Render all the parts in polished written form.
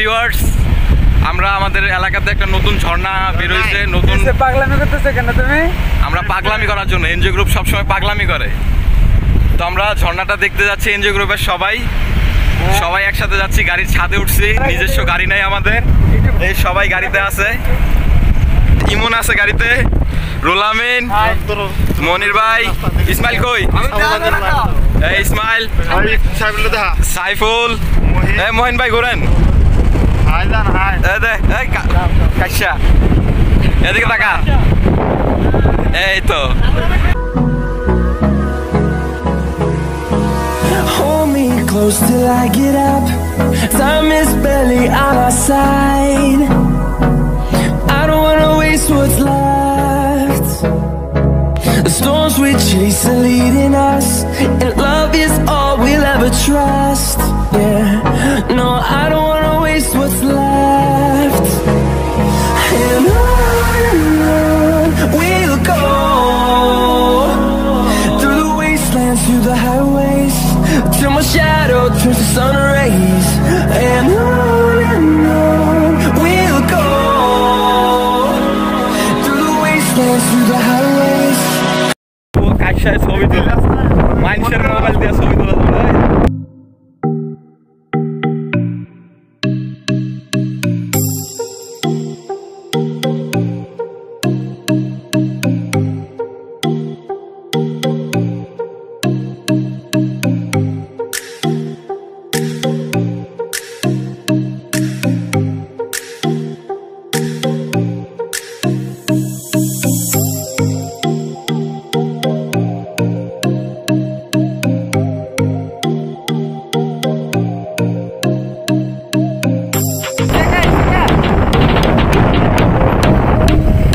Viewers, আমরা আমাদের এলাকাতে একটা নতুন ঝর্ণা বের হয়েছে। নতুন পাগলামি করতেছে কেন তুমি? আমরা পাগলামি করার জন্য, এনজিও গ্রুপ সবসময় পাগলামি করে, তো আমরা ঝর্ণাটা দেখতে যাচ্ছি। এনজিও গ্রুপের সবাই একসাথে যাচ্ছি, গাড়ির ছাদে উঠছি। নিজস্ব গাড়ি নেই আমাদের, এই সবাই গাড়িতে আছে। ইমন আছে গাড়িতে, রুল আমিন, মনির ভাই, ইসমাইল কই? এই ইসমাইল, সাইফুল, মহিন ভাই ঘুরেন, এদিকে টাকা, এই তো। Close till I get up. Time is barely on our side. I don't wanna waste what's left. The storms we chase are leading us, and love is all we'll ever trust. Yeah, no, I don't wanna waste what's left. And on we'll go, through the wastelands, through the highways, till my shadow turns to sun rays. And on we'll go, through the wastelands, through the highways. কাইসায় ছবি তোলা, মানুষের mobile দিয়ে ছবি তোলা যায়।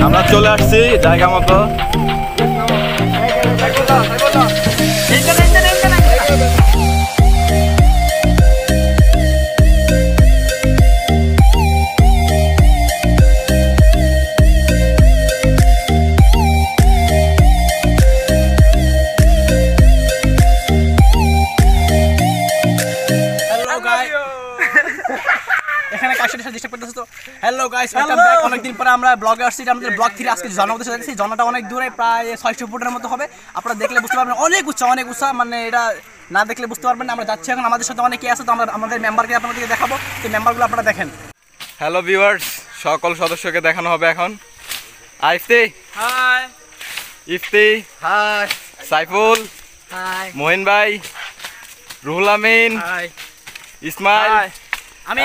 আমরা চলে আসছি জায়গা মতো। এখানে কাশির সাথে ডিস্টার্ব করতেছ তো। Hello guys, welcome back. অনেকদিন পরে আমরা ব্লগে আসছি। আমাদের ব্লগ থেকে আজকে ঝর্ণা উদ্দেশ্যে যাচ্ছি। ঝর্ণাটা অনেক দূরে, প্রায় 600 ফুটের মতো হবে। আপনারা দেখলে বুঝতে পারবেন, অনেক উঁচা, মানে এটা না দেখলে বুঝতে পারবেন না। আমরা যাচ্ছি এখন, আমাদের সাথে অনেকে আছে, তো আমরা আমাদের মেম্বারকে আপনাদেরকে দেখাবো। তো মেম্বারগুলো আপনারা দেখেন। হ্যালো ভিউয়ার্স, সকল সদস্যকে দেখানো হবে এখন। ইফতি হাই, ইফতি হাই, সাইফুল হাই, মহিন ভাই, রুহুল আমিন হাই, ইসমাইল হাই, আমি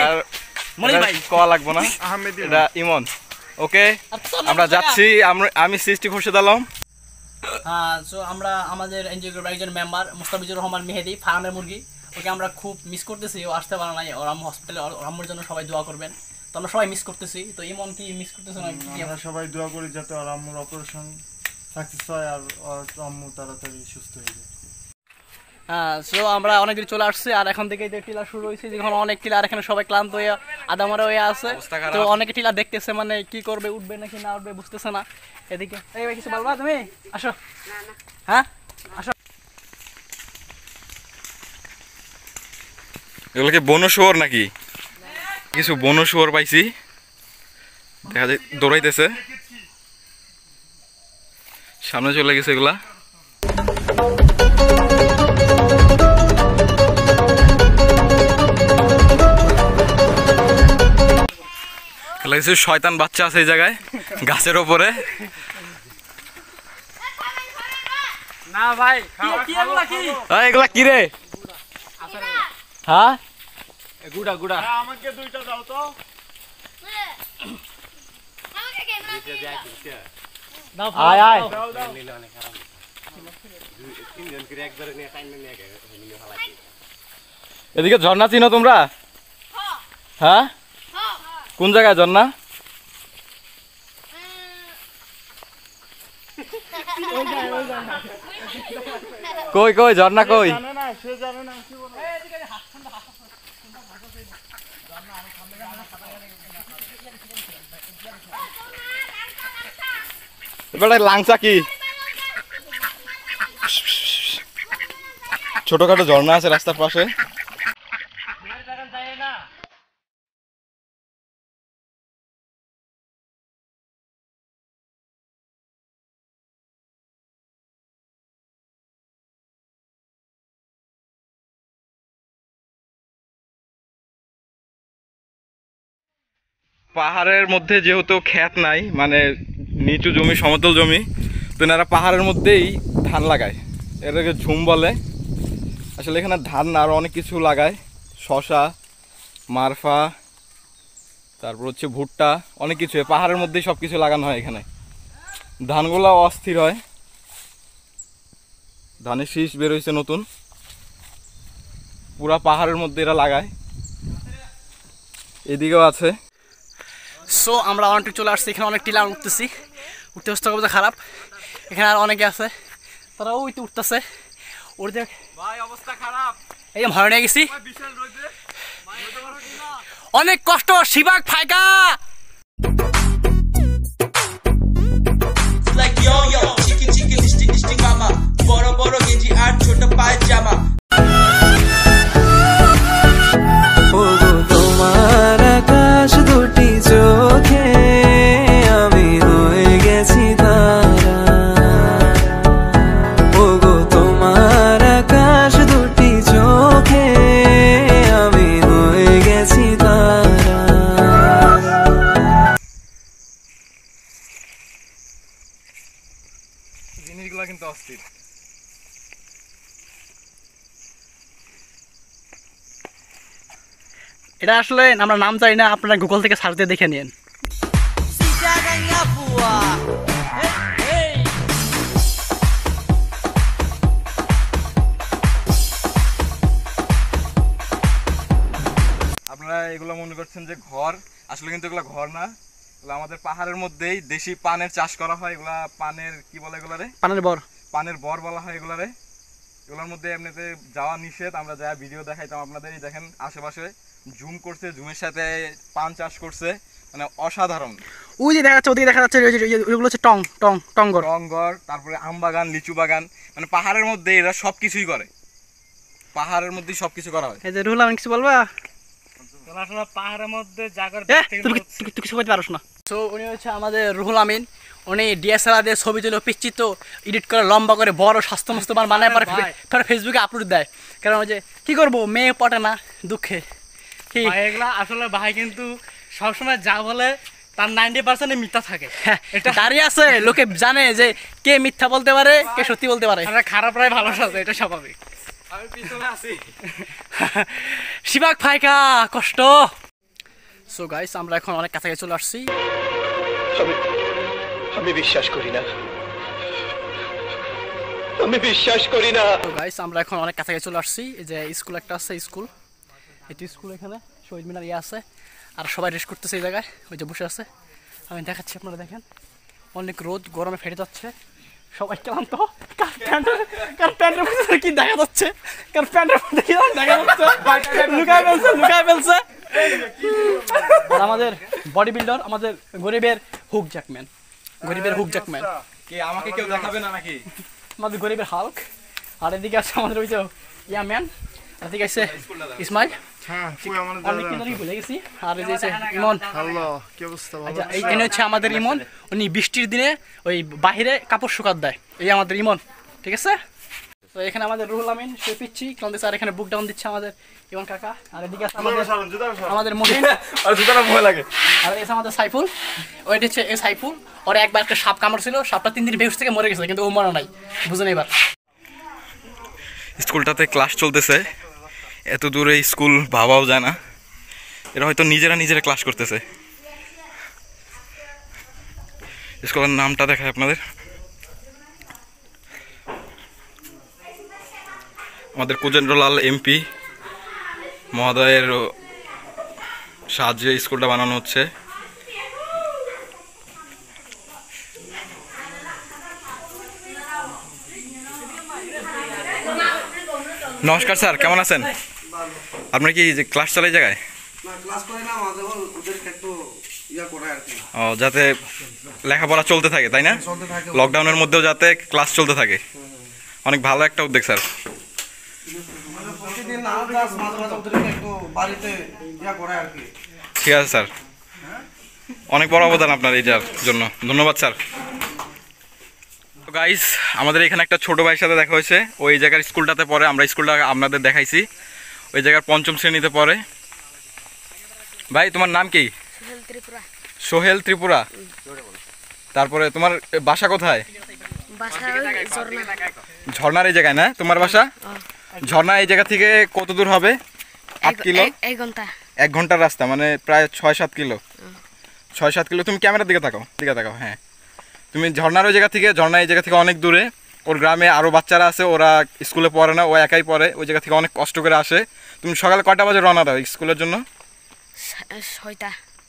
মনির ভাই কল লাগবো না, এটা ইমন। ওকে, আমরা যাচ্ছি। আমি সৃষ্টি খুরশেদ আলম। হ্যাঁ, সো আমরা আমাদের এনজিও গ্রুপের একজন মেম্বার মুস্তাফিজুর রহমান মেহেদি, ফার্মের মুরগি, ওকে আমরা খুব মিস করতেছি। ও আসতে পারে নাই, ওর আম্মু হসপিটালে, ওর আম্মুর জন্য সবাই দোয়া করবেন। তো আমরা সবাই মিস করতেছি। তো ইমন কি মিস করতেছে না? আমরা সবাই দোয়া করি যাতে ওর আম্মুর অপারেশন সাকসেস হয় আর ওর আম্মু তাড়াতাড়ি সুস্থ হয়ে যায়। হ্যাঁ, সো আমরা অনেকদিন চলে আসছি, আর এখন থেকে টিলা শুরু হয়েছে। যখন অনেক টিলার এখানে সবাই ক্লান্ত হয়ে আদামরা হয়ে আছে, তো অনেকে টিলা দেখতেছে, মানে কি করবে, উঠবে নাকি না উঠবে বুঝতেছে না। এদিকে এই ভাই কিছু বলবা তুমি? আসো। হ্যাঁ আসো। এগুলো কি বনো শুয়োর নাকি? কিছু বনো শুয়োর পাইছি, দেখা যায় দৌড়াইতেছে, সামনে চলে গেছে এগুলা। কিছু শয়তান বাচ্চা আছে এই জায়গায় গাছের ওপরে। না ভাই, এগুলা কি রে? হ্যাঁ, গুড়া আমাকে দুইটা দাও তো। আয় আয়, এদিকে ঝর্ণা চিনো তোমরা? হ্যাঁ, কোন জায়গায় ঝর্ণা? কই কই ঝর্ণা কই? এবারে লাংচা কি ছোটখাটো ঝর্ণা আছে রাস্তার পাশে। পাহাড়ের মধ্যে যেহেতু ক্ষেত নাই, মানে নিচু জমি, সমতল জমি, তো এনারা পাহাড়ের মধ্যেই ধান লাগায়, এটাকে ঝুম বলে। আসলে এখানে ধান না আরও অনেক কিছু লাগায়, শশা, মারফা, তারপর হচ্ছে ভুট্টা, অনেক কিছু পাহাড়ের মধ্যেই সব কিছু লাগানো হয়। এখানে ধানগুলো অস্থির হয়, ধানের শীষ বেরোইছে নতুন, পুরা পাহাড়ের মধ্যে এরা লাগায়। এদিকেও আছে। সো আমরা অনেকটুকু চলে আসছি, এখানে অনেক টিলা উঠতেছি, উঠতে অবস্থা খারাপ। এখানে আর অনেকে আছে, তারা ওই তো উঠতেছে, ওর দেখ ভাই অবস্থা খারাপ, এই ভয় নিয়ে গেছি, অনেক কষ্ট। শিবাক ফাইকা like yo yo chicken chicken distinct mama boro boro genji আর ছোট পায়জামা ওগো তোমার আকাশ দুটি চোখে আমি হয়ে গেছি তারা, ওগো তোমার আকাশ দুটি চোখে আমি হয়ে গেছি তারা। জিনিসগুলো কিন্তু অস্থির। এটা আসলে আমরা নাম জানি না, আপনারা গুগল থেকে সার্চ দিয়ে দেখে নিন। আপনারা এগুলো মনে করছেন যে ঘর, আসলে কিন্তু এগুলো ঘর না, এগুলো আমাদের পাহাড়ের মধ্যেই দেশি পানের চাষ করা হয়। এগুলা পানের কি বলে এগুলারে? পানের বর। পানের বর বলা হয় এগুলারে। এগুলোর মধ্যে এমনিতে যাওয়া নিষেধ, আমরা যা ভিডিও দেখাইতাম আপনাদের। দেখেন আশেপাশে জুম করছে, জুমের সাথে পান চাষ করছে, মানে অসাধারণ। ওই যে দেখা যাচ্ছে, ওদিকে দেখা যাচ্ছে, ওইগুলো হচ্ছে টঙ্গর। টঙ্গর, তারপরে আম বাগান, লিচু বাগান, মানে পাহাড়ের মধ্যে এরা সব কিছুই করে, পাহাড়ের মধ্যেই সব কিছু করা হয়। এই যে রুহুল আমিন কিছু বলবা? পাহাড়ের মধ্যে জায়গার তুই কিছু বলতে পারোস না। সো উনি হচ্ছে আমাদের রুহুল আমিন, উনি ডিএসএলআর দিয়ে ছবি তুলে পিচ্চিত এডিট করে লম্বা করে বড় স্বাস্থ্য মস্তমান বানায় পরে ফেসবুকে আপলোড দেয়। কারণ ওই যে কী করবো, মেয়ে পটে না দুঃখে। কি এগুলা আসলে ভাই কিন্তু সবসময় যা বলে তার 90% মিথ্যা থাকে। এটা দাঁড়িয়ে আছে, লোকে জানে যে কে মিথ্যা বলতে পারে, কে সত্যি বলতে পারে। খারাপ রায় ভালো সাজে, এটা স্বাভাবিক। আমি পিছনে আছি। শিবাক ফাইকা কষ্ট। সো গাইস, আমরা এখন অনেক কাছাকাছি চলে আসছি। আমি বিশ্বাস করি না, আমি বিশ্বাস করি না। তো গাইস, আমরা এখন অনেক কাছাকাছি চলে আসছি। এই যে স্কুল একটা আছে, স্কুল, এটি স্কুল, এখানে শহীদ মিনার আছে, আর সবাই রেস্ট করতেছে এই জায়গায়, ওই যে বসে আছে। আমি দেখাচ্ছি, আপনারা দেখেন, অনেক রোদ, গরমে ফেটে যাচ্ছে, সবাই ক্লান্ত। কার প্যান্টের মধ্যে কি দেখা যাচ্ছে, কার প্যান্টের মধ্যে কি দেখা যাচ্ছে, লুকায় ফেলছে। আর আমাদের বডি বিল্ডার, আমাদের গরিবের হুক জ্যাকম্যান, কে আমাকে কেউ দেখাবে না নাকি? আমাদের গরিবের হাল্ক। আর এদিকে আছে আমাদের ওই যে ইয়া ম্যান, এদিকে আছে ইসমাইল। অনেক কিছু ভুলে গেছি। আর এই যে ইমন, আচ্ছা এখানে হচ্ছে আমাদের ইমন, উনি বৃষ্টির দিনে ওই বাহিরে কাপড় শুকাত দেয়, এই আমাদের ইমন, ঠিক আছে। তো এখানে আমাদের রুহুল আমিন, সে পিচ্ছি ক্লান্তিছে, আর এখানে বুক ডাউন দিচ্ছে আমাদের ইমন কাকা। আর এদিকে আছে আমাদের মহিন, আর জুতাটা ভয় লাগে। আর এসে আমাদের সাইফুল, ওইটা হচ্ছে এই সাইফুল। ওর একবার একটা সাপ কামড় ছিল, সাপটা 3 দিন বেহুশ থেকে মরে গেছে, কিন্তু ও মরা নাই, বুঝুন এবার। স্কুলটাতে ক্লাস চলতেছে, এত দূরে স্কুল ভাবাও যায় না, এরা হয়তো নিজেরা ক্লাস করতেছে। স্কুলের নামটা দেখায় আপনাদের, আমাদের কুজেন্দ্রলাল এমপি মহোদয়ের সাহায্যে স্কুলটা বানানো হচ্ছে। নমস্কার স্যার, কেমন আছেন? আপনার কি যে ক্লাস চলে জায়গায়? ও, যাতে লেখাপড়া চলতে থাকে, তাই না? লকডাউনের মধ্যেও যাতে ক্লাস চলতে থাকে, অনেক ভালো একটা উদ্যোগ স্যার। ঠিক আছে স্যার, অনেক বড় অবদান আপনার এইটার জন্য, ধন্যবাদ স্যার। গাইস, আমাদের এখানে একটা ছোট ভাইয়ের সাথে দেখা হয়েছে, ওই জায়গার স্কুলটাতে পড়ে, আমরা স্কুলটা আপনাদের দেখাইছি, ওই জায়গার 5ম শ্রেণীতে পড়ে। ভাই তোমার নাম কি? ত্রিপুরা। সোহেল ত্রিপুরা। তারপরে তোমার বাসা কোথায়? বাসা ওই ঝর্ণা। ঝর্ণার এই জায়গায় না তোমার বাসা? ঝর্ণা এই জায়গা থেকে কত দূর হবে? 8 কিলো? 1 ঘন্টা। 1 ঘন্টার রাস্তা, মানে প্রায় 6-7 কিলো। 6-7 কিলো। তুমি ক্যামেরার দিকে তাকাও। হ্যাঁ, তুমি ঝর্ণার ওই জায়গা থেকে, ঝর্ণা এই জায়গা থেকে অনেক দূরে। ওর গ্রামে আরও বাচ্চারা আছে, ওরা স্কুলে পড়ে না, ও একাই পড়ে। ওই জায়গা থেকে অনেক কষ্ট করে আসে। তুমি সকালে কয়টা বাজে রওনা দাও স্কুলের জন্য?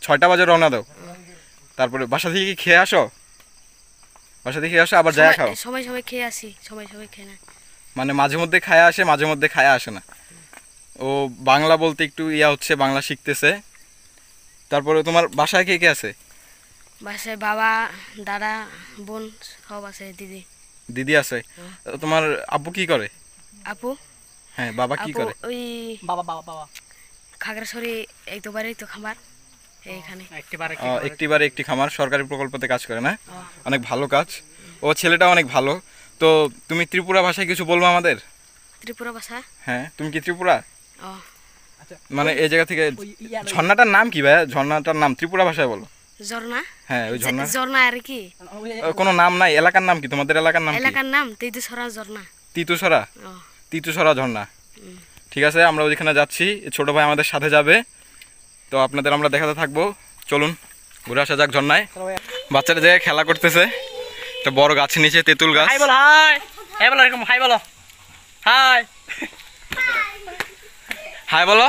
6টা বাজে রওনা দাও। তারপরে বাসা থেকে কি খেয়ে আসো? বাসা থেকে আসো আবার যায় খাও? সময় খেয়ে আসি, সময় খেয়ে না। মানে মাঝে মধ্যে খায় আসে, মাঝে মধ্যে খায় আসে না। ও বাংলা বলতে একটু হচ্ছে, বাংলা শিখতেছে। তারপরে তোমার বাসায় কে কে আছে? বাসায় বাবা, দাদা, বোন সব আছে, দিদি আছে। তোমার আব্বু কি করে? আপু। হ্যাঁ, বাবা কি করে? ওই বাবা খাগড়াছড়ি একবারেই তো খামার এইখানে। একটিবারে একটি খামার, সরকারি প্রকল্পতে কাজ করে না? অনেক ভালো কাজ। ও ছেলেটা অনেক ভালো। তো তুমি ত্রিপুরা ভাষায় কিছু বলবো আমাদের? ত্রিপুরা ভাষা? হ্যাঁ, তুমি কি ত্রিপুরা? মানে এই জায়গা থেকে ঝর্ণাটার নাম কি ভাই? ঝর্ণাটার নাম ত্রিপুরা ভাষায় বলো। ঝর্ণা? হ্যাঁ, ওই ঝর্ণা আর কি? কোনো নাম নাই? এলাকার নাম কি তোমাদের? এলাকার নাম? এলাকার নাম তিতুসরা ঝর্ণা। তিতুসরা ঝর্ণা। ঠিক আছে, আমরা ওইখানে যাচ্ছি। ছোট ভাই আমাদের সাথে যাবে, তো আপনাদের আমরা দেখাতে থাকবো। চলুন ঘুরে আসা যাক ঝর্ণায়। বাচ্চারা জায়গায় খেলা করতেছে একটা বড় গাছের নিচে, তেঁতুল গাছ। হাই বলো, হাই বলো, এরকম হাই বলো, হাই হাই বলো।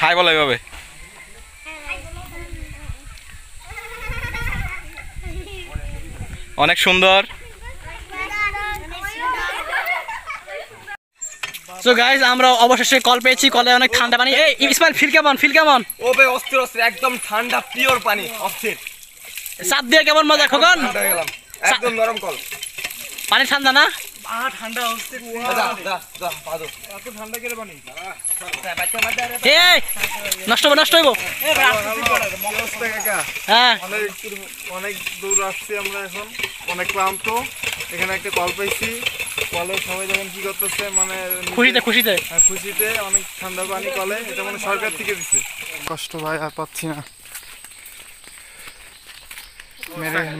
হাই বলো এভাবে। অনেক সুন্দর। সো গাইস, আমরা অবশেষে কল পেয়েছি। কলে অনেক ঠান্ডা পানি। এই ইসমাইল, ফিল কেমন? ও ভাই অস্থির, একদম ঠান্ডা পিওর পানি, অস্থির। সাত দিয়ে কেমন মজা খোকন? একদম নরম কল। পানি ঠান্ডা না? ঠান্ডা হচ্ছে। এত ঠান্ডা করে পানি? এই নষ্ট হইব। হ্যাঁ, অনেক দূর আসছি আমরা, এখন অনেক ক্লান্ত। এখানে একটা কল পাইছি, কলে সবাই যখন কি করতেছে, মানে খুশিতে অনেক ঠান্ডা পানি কলে, এটা মানে সরকার থেকে দিচ্ছে। কষ্ট ভাই, আর পাচ্ছি না।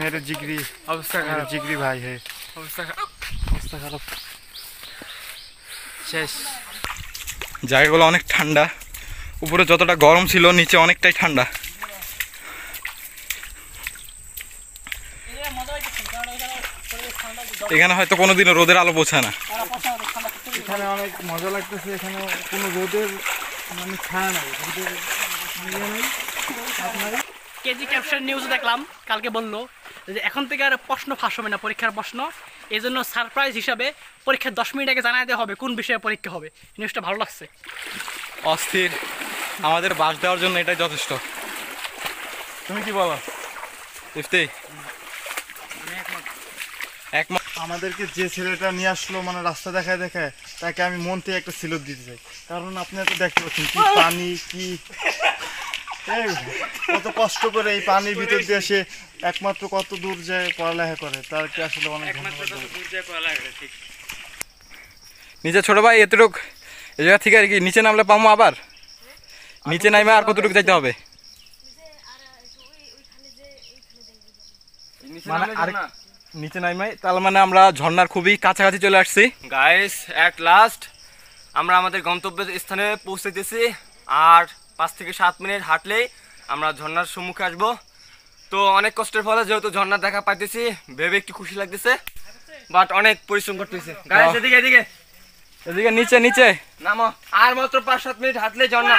মেরে জিগরি অবস্থা খারাপ, জিগরি ভাই। হ্যাঁ, অবস্থা খারাপ, শেষ। জায়গাগুলো অনেক ঠান্ডা। উপরে যতটা গরম ছিল, নিচে অনেকটাই ঠান্ডা। এখানে হয়তো কোনোদিনও রোদের আলো পৌঁছায় না। এখানে অনেক মজা লাগতেছে। এখানে কোনো রোদের মানে ছায়া নাই, কেজি ক্যাপশন নিউজ দেখলাম, কালকে বললো যে এখন থেকে আর প্রশ্ন ফাঁস হবে না, পরীক্ষার প্রশ্ন। এই জন্য সারপ্রাইজ হিসাবে পরীক্ষার 10 মিনিট আগে জানাই দেওয়া হবে কোন বিষয়ে পরীক্ষা হবে। নিউজটা ভালো লাগছে। অস্থির। আমাদের বাস দেওয়ার জন্য এটাই যথেষ্ট। তুমি কি বলো ইফতি? একমত। আমাদেরকে যে ছেলেটা নিয়ে আসলো, মানে রাস্তা দেখায় তাকে আমি মন থেকে একটা সিলুট দিতে চাই। কারণ আপনারা তো দেখতে পাচ্ছেন কি পানি, কি কত কষ্ট করে এই পানির ভিতর দিয়ে সে একমাত্র কত দূর যায় পড়ালেখা করে, তার কি আসলে অনেক ধন্যবাদ। নিচে ছোট ভাই এতটুক এই জায়গা থেকে আর কি নিচে নামলে পাবো, আবার নিচে নামে আর কতটুকু যাইতে হবে? মানে আর নিচে নামে, তার মানে আমরা ঝর্ণার খুবই কাছাকাছি চলে আসছি। গাইস, এট লাস্ট আমরা আমাদের গন্তব্য স্থানে পৌঁছেতেছি। আর 5 থেকে 7 মিনিট হাঁটলেই আমরা ঝর্ণার সম্মুখে আসবো। তো অনেক কষ্টের ফলে যেহেতু ঝর্ণার দেখা পাইতেছি, ভেবে একটু খুশি লাগতেছে, বাট অনেক পরিশ্রম করতেছে। গাইস, এদিকে নিচে নামো। আর মাত্র 5-7 মিনিট হাঁটলেই ঝর্ণা।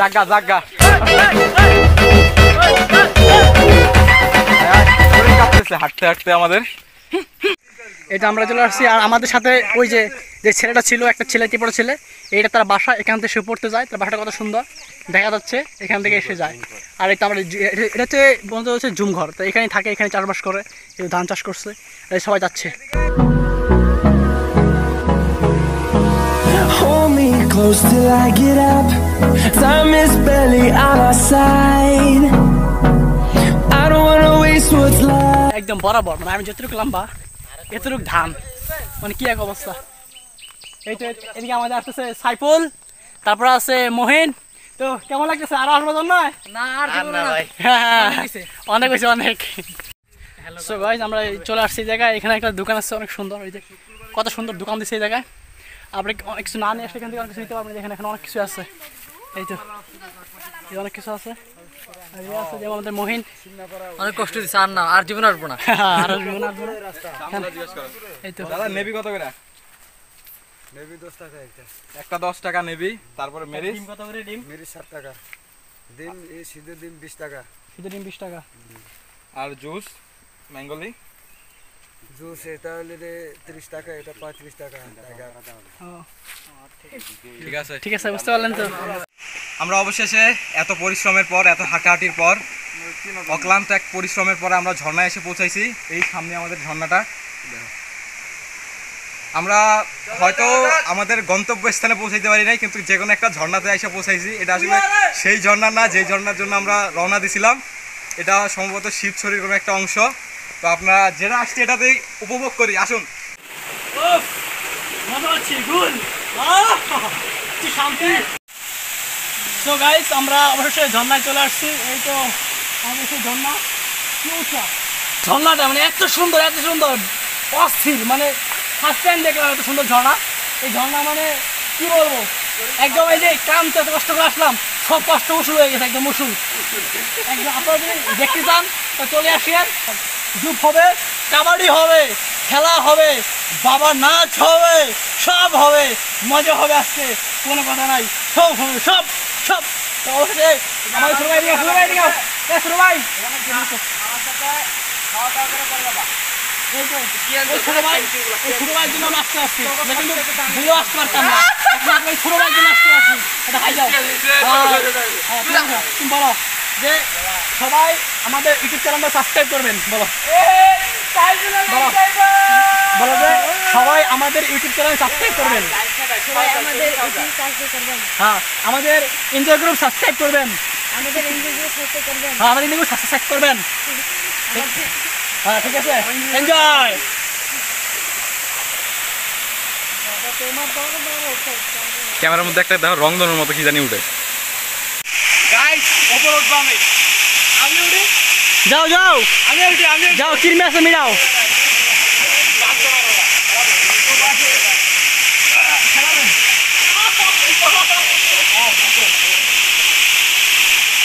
জাগা হাঁটতে আমাদের এটা আমরা চলে আসছি। আর আমাদের সাথে ওই যে ছেলেটা ছিল, একটা ছেলে, ত্রিপুরা ছেলে, এইটা তার বাসা। এখান থেকে সে পড়তে যায়, তার বাসাটা কত সুন্দর দেখা যাচ্ছে, এখান থেকে এসে যায়। আর এটা আমরা এটা হচ্ছে বলতে হচ্ছে ঝুমঘর, তো এখানেই থাকে, এখানে চাষবাস করে, ধান চাষ করছে, সবাই যাচ্ছে। Hold me close till I get up. Time is barely on our side. I don't wanna waste what's left. একদম বরাবর মানে আমি যতটুকু লম্বা এতটুকু ধান মানে কি এক অবস্থা। এই তো এদিকে আমাদের আসতেছে সাইফুল, তারপর আছে মহিন। তো কেমন লাগতেছে? আরো আসবো নয় না আর অনেক হয়েছে অনেক। সো গাইস আমরা চলে আসছি এই জায়গায়, এখানে একটা দোকান আছে অনেক সুন্দর, ওই যে কত সুন্দর দোকান দিচ্ছে এই জায়গায়। আপনি অনেক কিছু না নিয়ে আসলে এখান থেকে অনেক কিছু নিতে পারবেন, এখানে অনেক কিছু আছে। এই তো অনেক কিছু আছে, যেমন আমাদের মহিন অনেক কষ্ট দিচ্ছে আর না, আর জীবন আসবো না, আর জীবন আসবো না। এই তো দাদা নেবি কত করে? নেবি 10 টাকা একটা 10 টাকা নেবি। তারপরে মেরিস ডিম কত করে? ডিম মেরি 7 টাকা। ডিম এই সিধে ডিম 20 টাকা। সিধে ডিম 20 টাকা। আর জুস ম্যাঙ্গোলি জুস এটা হলে 30 টাকা, এটা 35 টাকা। ঠিক আছে ঠিক আছে, বুঝতে পারলেন তো। আমরা অবশেষে এত পরিশ্রমের পর, এত হাঁটাহাঁটির পর, অক্লান্ত এক পরিশ্রমের পরে আমরা ঝর্ণায় এসে পৌঁছাইছি। এই সামনে আমাদের ঝর্ণাটা। আমরা হয়তো আমাদের গন্তব্যস্থানে পৌঁছাইতে পারি নাই, কিন্তু যে কোনো একটা ঝর্ণাতে এসে পৌঁছাইছি। এটা আসলে সেই ঝর্ণা না যে ঝর্ণার জন্য আমরা রওনা দিছিলাম, এটা সম্ভবত শিবছড়ির কোনো একটা অংশ। তো আপনারা যেটা আসছে এটাতেই উপভোগ করি, আসুন। মজা হচ্ছে, গুল কি শান্তি। সো গাইস আমরা অবশ্যই ঝর্ণায় চলে আসছি। এই তো আমাদের সেই ঝর্ণা, কি উঁচা ঝর্ণাটা, মানে এত সুন্দর এত সুন্দর অস্থির, মানে ফার্স্ট টাইম দেখলাম এত সুন্দর ঝর্ণা। এই ঝর্ণা মানে কি বলবো, একদম এই যে ক্লান্ত এত কষ্ট করে আসলাম, সব কষ্ট উসুল হয়ে গেছে, একদম উসুল একদম। আপনারা যদি দেখতে চান তা চলে আসেন, গ্রুপ হবে, কাবাডি হবে, খেলা হবে, বাবা নাচ হবে, সব হবে, মজা হবে। আজকে কোনো কথা নাই, সব হবে, সব সব। তো অবশ্যই আমাদের শুরু ভাই দিকে, শুরু ভাই দিকে, শুরু ভাই এই তো ছোট ভাই, এই ছোট ভাইয়ের জন্য আমি আসতে আসছি, কিন্তু ভুলেও আসতে পারতাম না। এখন ছোট ভাইয়ের জন্য আসতে আসছি, এটা খাই যাও। তুমি বলো যে সবাই আমাদের ইউটিউব চ্যানেলটা সাবস্ক্রাইব করবেন, বলো বলো বলো যে সবাই আমাদের ইউটিউব চ্যানেল সাবস্ক্রাইব করবেন, হ্যাঁ আমাদের এনজয় গ্রুপ সাবস্ক্রাইব করবেন, হ্যাঁ আমাদের এনজয় গ্রুপ সাবস্ক্রাইব করবেন। হ্যাঁ ঠিক আছে, এনজয়। ক্যামেরার মধ্যে একটা দেখো রংধনুর মতো কি জানি উঠে। যাও যাও যাও, চিরমে আছে মিলাও।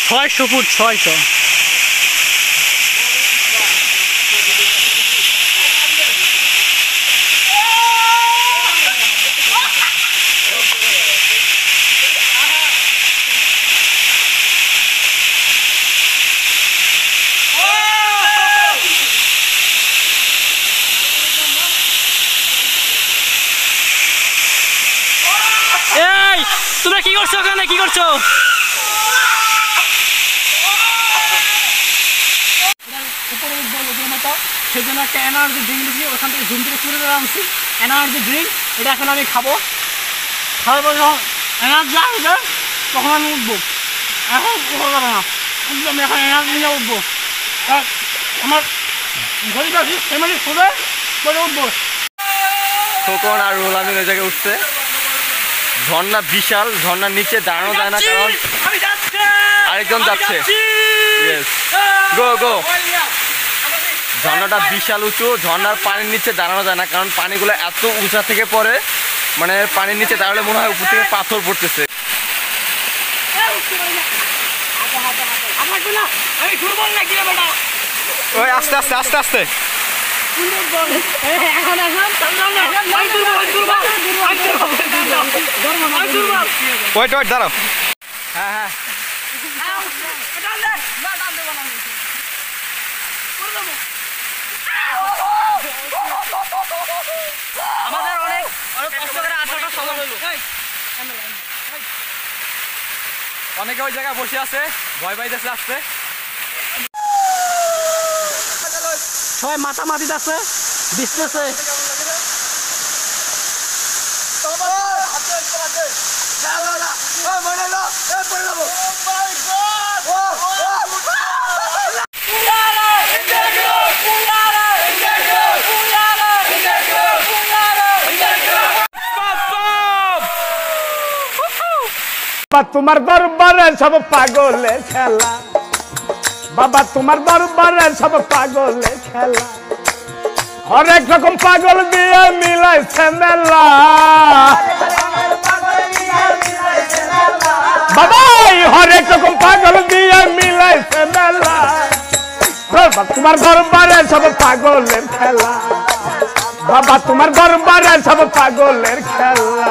ছয়শো ফুট, 600। তোমরা কি করছো ওখানে, কি করছো? উপরে উঠবো লোকের মতো, সেই জন্য একটা এনার্জি ড্রিঙ্ক দিচ্ছি, ওখান থেকে জুম থেকে চুরে ধরে আনছি এনার্জি ড্রিঙ্ক। এটা এখন আমি খাবো, খাওয়ার পর যখন এনার্জি আসবে তখন আমি উঠবো। এখন উঠবো যাবে না, কিন্তু আমি এখন এনার্জি নিয়ে উঠবো। আমার গরিব আছি, ফ্যামিলি শুনে পরে উঠবো। খোকন আর রুহুল আমিন ওই জায়গায় উঠছে। ঝর্ণা বিশাল, ঝর্ণার নিচে দাঁড়ানো যায় না, কারণ আরেকজন যাচ্ছে। গো গো, ঝর্ণাটা বিশাল উঁচু, ঝর্ণার পানির নিচে দাঁড়ানো যায় না, কারণ পানিগুলো এত উঁচা থেকে পড়ে, মানে পানির নিচে দাঁড়ালে মনে হয় উপর থেকে পাথর পড়তেছে। ওই আস্তে আস্তে আস্তে আস্তে, ওয়েট ওয়েট দাঁড়াও। হ্যাঁ হ্যাঁ আমাদের অনেক কষ্ট করে আসাটা সফল হলো। অনেকে ওই জায়গায় বসে আছে, ভয় পাইতেছে আসতে। সবাই মাতামাতি আছে, দিচ্ছে। তোমার দরবারে সব পাগলে খেলা, বাবা তোমার দরবারে সব পাগলে খেলা, হরেক রকম পাগল দিয়ে মিলাইছে মেলা, বাবা হরেক রকম পাগল দিয়ে মিলাইছে মেলা, বাবা তোমার দরবারে সব পাগলের খেলা, বাবা তোমার দরবারে সব পাগলের খেলা।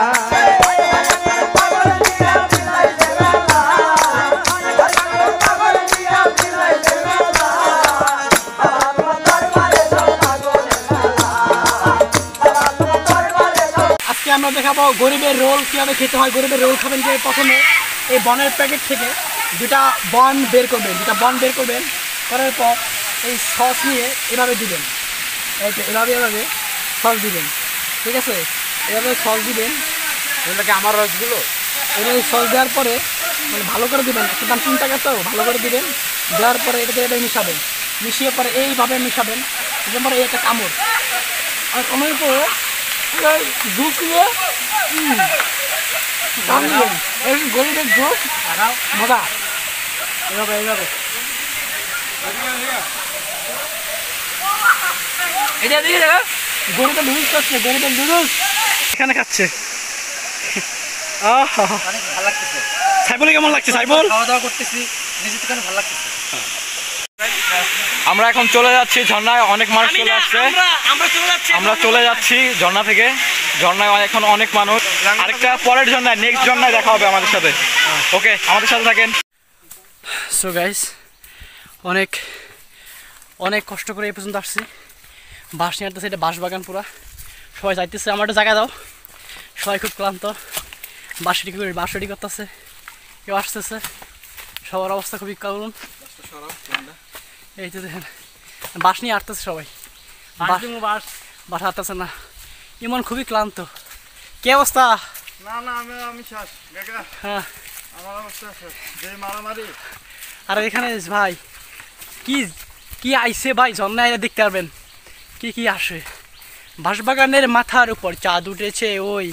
আমরা দেখাবো গরিবের রোল কিভাবে খেতে হয়। গরিবের রোল খাবেন যে প্রথমে এই বনের প্যাকেট থেকে দুটা বন বের করবেন, করার পর এই সস নিয়ে এভাবে দিবেন, এই তো এভাবে সস দিবেন, ঠিক আছে? এভাবে সস দিবেন, এগুলোকে আমার রসগুলো এভাবে সস দেওয়ার পরে মানে ভালো করে দিবেন, একটু দাম 3 টাকা তো, ভালো করে দিবেন। দেওয়ার পরে এটাতে মিশাবেন, মিশিয়ে পরে এইভাবে মিশাবেন, এর পরে এই একটা কামড়, আর কামড়ের পরে জুস নিয়ে গরিবের জুস মজা এভাবে এটা দিয়ে গরিবের নুডলস খাচ্ছে, গরিবের নুডলস এখানে খাচ্ছে। সাইবুল কেমন লাগছে? সাইবুল খাওয়া দাওয়া করতেছি, নিজের থেকে ভালো লাগতেছে। আমরা এখন চলে যাচ্ছি ঝর্ণায়, অনেক মানুষ চলে আসছে, আমরা চলে যাচ্ছি ঝর্ণা থেকে। ঝর্ণায় এখন অনেক মানুষ, আরেকটা পরের ঝর্ণায়, নেক্সট ঝর্ণায় দেখা হবে আমাদের সাথে। ওকে, আমাদের সাথে থাকেন। সো গাইস, অনেক কষ্ট করে এই পর্যন্ত আসছি। বাঁশ নিয়ে আসতেছে, এটা বাঁশ বাগান পুরা, সবাই যাইতেছে। আমার একটা জায়গা দাও, সবাই খুব ক্লান্ত, বাঁশ রেডি করতেছে, কেউ আসতেছে, সবার অবস্থা খুবই করুণ। এই তো দেখেন বাঁশ নিয়ে আসতেছে সবাই, বাঁশ আসতেছে না, ইমন খুবই ক্লান্ত। কি অবস্থা? হ্যাঁ আমার অবস্থা যে মারামারি। আর এখানে ভাই কি আইছে ভাই, ঝর্ণায় দেখতে পারবেন কি আসে। বাঁশবাগানের মাথার উপর চাঁদ উঠেছে, ওই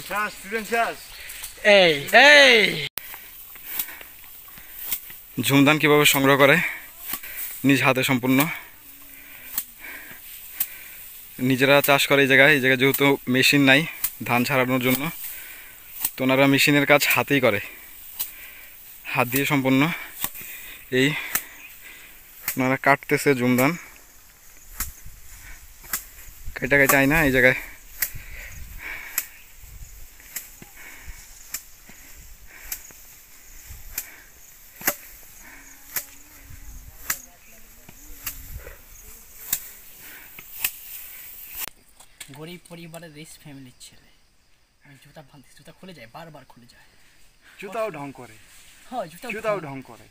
এই ঝুমদান কিভাবে সংগ্রহ করে নিজ হাতে, সম্পূর্ণ নিজেরা চাষ করে এই জায়গায় যেহেতু মেশিন নাই ধান ছাড়ানোর জন্য, তো ওনারা মেশিনের কাজ হাতেই করে, হাত দিয়ে সম্পূর্ণ। এই ওনারা কাটতেছে ঝুমদান, কেটে চাই না এই জায়গায়। গরিব পরিবারের রিচ ফ্যামিলির ছেলে, আমি জুতা ভাঙতে, জুতা খুলে যায়, বারবার খুলে যায়, জুতাও ঢং করে, হ্যাঁ জুতাও ঢং করে,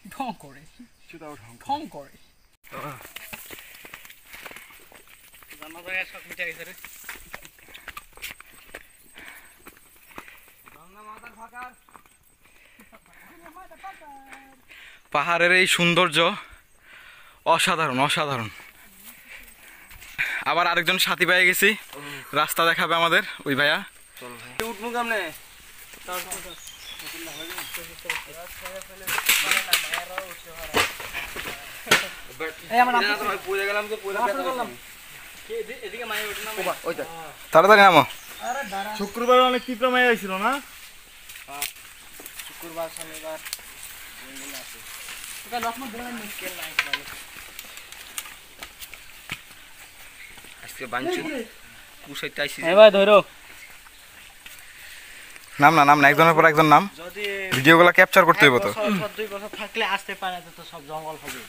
জুতাও ঢং করে। সব মিটে গেছে রে। পাহাড়ের এই সৌন্দর্য অসাধারণ। আবার আরেকজন সাথী পেয়ে গেছি, রাস্তা দেখাবে আমাদের ওই ভাইয়া। উঠবো কেমনে? তাড়াতাড়ি নামো। শুক্রবার অনেক পিঁপড়া মায়া হয়েছিল না? শুক্রবার, শনিবার, নাম না একজনের পর একজন নাম, ভিডিওগুলো ক্যাপচার করতে হইব তো। 2 বছর থাকলে আসতে পারে তো, সব জঙ্গল হবে।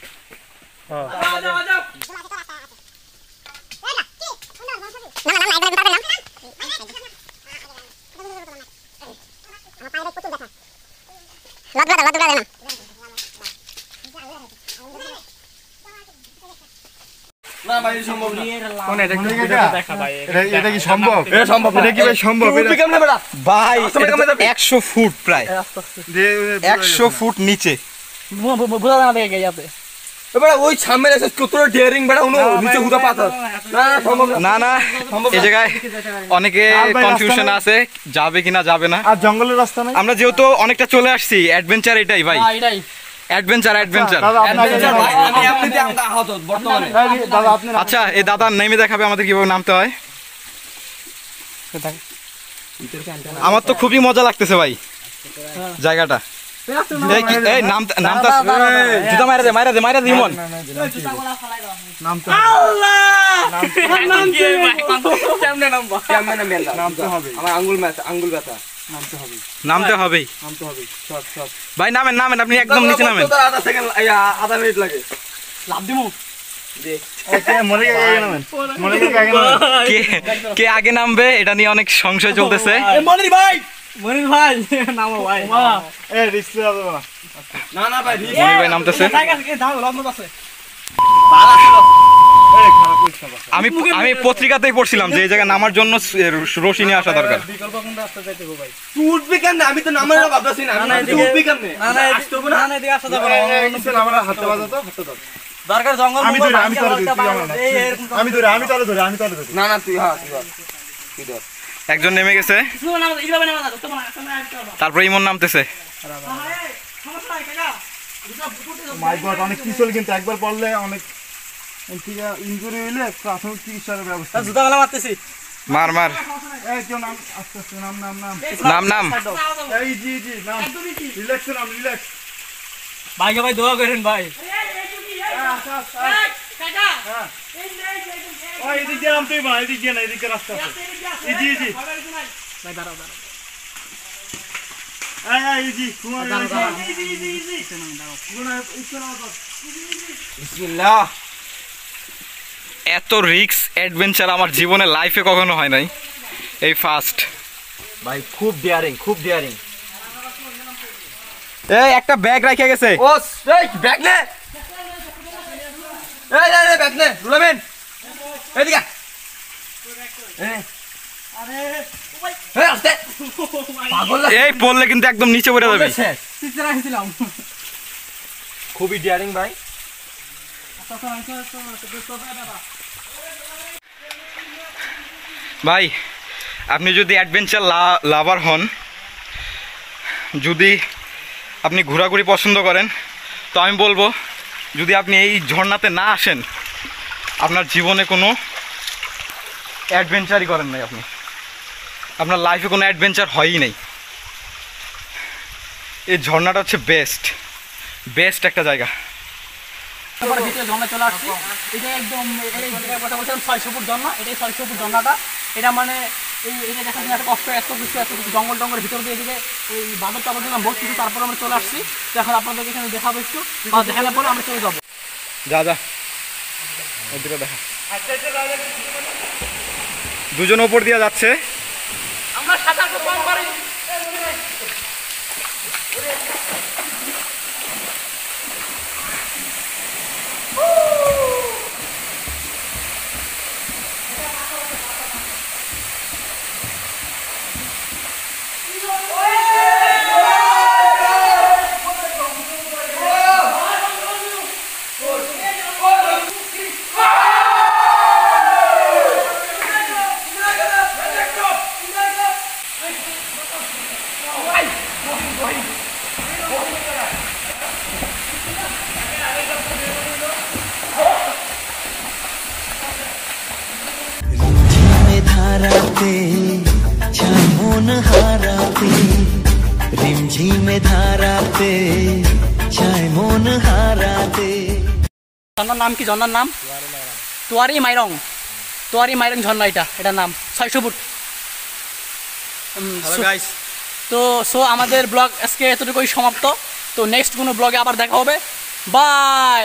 না ভাই এটা কি সম্ভব? এটা কি ভাই সম্ভব? ভাই 100 ফুট প্রায় 100 ফুট নিচে। বোঝা যায় না দেখে ইয়াতে এবারে ওই সামনে এসে কতটা ডিয়ারিং বেড়া উনো নিচে হুদা পাথর না সম্ভব না না এই জায়গায় অনেকে কনফিউশন আছে যাবে কিনা যাবে না। আর জঙ্গলের রাস্তা নাই। আমরা যেহেতু অনেকটা চলে আসছি অ্যাডভেঞ্চার এটাই ভাই, এটাই অ্যাডভেঞ্চার। আমি এমনিতে আমরা আহত বর্তমানে। দাদা আপনি আচ্ছা এই দাদা নেমে দেখাবে আমাদের কিভাবে নামতে হয়। আমার তো খুবই মজা লাগতেছে ভাই জায়গাটা। এই নামতে জুতা মাইরা দে ইমন। আমার আঙ্গুল ব্যথা নামতে হবেই ভাই। নামেন আপনি একদম নিচে নামেন। আধা মিনিট লাগে লাভ দিমু কে আগে নামবে এটা নিয়ে অনেক সংশয় চলতেছে। মনির ভাই নামো ভাই এ রিস্ক দাও না। না ভাই মনির ভাই নামতেছে। আমি পত্রিকাতেই পড়ছিলাম যে এই জায়গায় নামার জন্য রশি নিয়ে আসা দরকার। উঠবি কেন? আমি তো নামার ভাবতেছি না। উঠবি কেন? আমরা হাতে বাজাতো দরকার জঙ্গল আমি ধরে না তুই তুই ধর। একজন নেমে গেছে, তারপরে ইমন নামতেছে। মাই গড অনেক পিছল কিন্তু একবার পড়লে অনেক ইনজুরি হইলে প্রাথমিক চিকিৎসার ব্যবস্থা। জুতা গলা মারতেছি মার এই কেউ নাম আস্তে আস্তে নাম নাম এই জি নাম রিল্যাক্স ভাই দোয়া করেন ভাই। এদিক দিয়ে নামতেই না, এদিক দিয়ে না, এদিকে রাস্তা আছে। জি ভাই দাঁড়াও বিসমিল্লাহ। এত রিস্ক অ্যাডভেঞ্চার আমার জীবনে লাইফে কখনো হয় নাই, এই ফার্স্ট ভাই খুব ডিয়ারিং এই একটা ব্যাগ রেখে গেছে। ও এই ব্যাগ নে, এই ব্যাগ নে রুলামেন এদিকে এই পড়লে কিন্তু একদম নিচে পড়ে যাবে। খুবই ডিয়ারিং ভাই। ভাই আপনি যদি অ্যাডভেঞ্চার লাভার হন, যদি আপনি ঘোরাঘুরি পছন্দ করেন, তো আমি বলবো যদি আপনি এই ঝর্ণাতে না আসেন আপনার জীবনে কোনো অ্যাডভেঞ্চারই করেন নাই, আপনার লাইফে কোনো অ্যাডভেঞ্চার হয়ই নাই। এই ঝর্ণাটা হচ্ছে বেস্ট একটা জায়গা। ভিতরে ঝর্ণা চলে আসছি। এটা একদম কথা বলছিলাম 600 ফুট ঝর্ণা। এটাই 600 ফুট ঝর্ণাটা। এটা মানে এটা দেখার জন্য এত কষ্ট, এত কিছু জঙ্গলের ভিতর দিয়ে এদিকে এই বাঁদর টাবর দিলাম বহুত কিছু, তারপরে আমরা চলে আসছি। তো এখন আপনাদেরকে এখানে দেখাবো একটু, দেখানোর পরে আমরা চলে যাবো। যা ওদিকে দেখা, দুজন ওপর দিয়ে যাচ্ছে। আমরা সাঁতার কম পারি। ঝর্ণার নাম কি? ঝর্ণার নাম তোয়ারি মাইরং ঝর্ণা। এটার নাম 600 ফুট। তো আমাদের ব্লগ আজকে এতটুকুই সমাপ্ত। তো নেক্সট কোনো ব্লগে আবার দেখা হবে। বাই।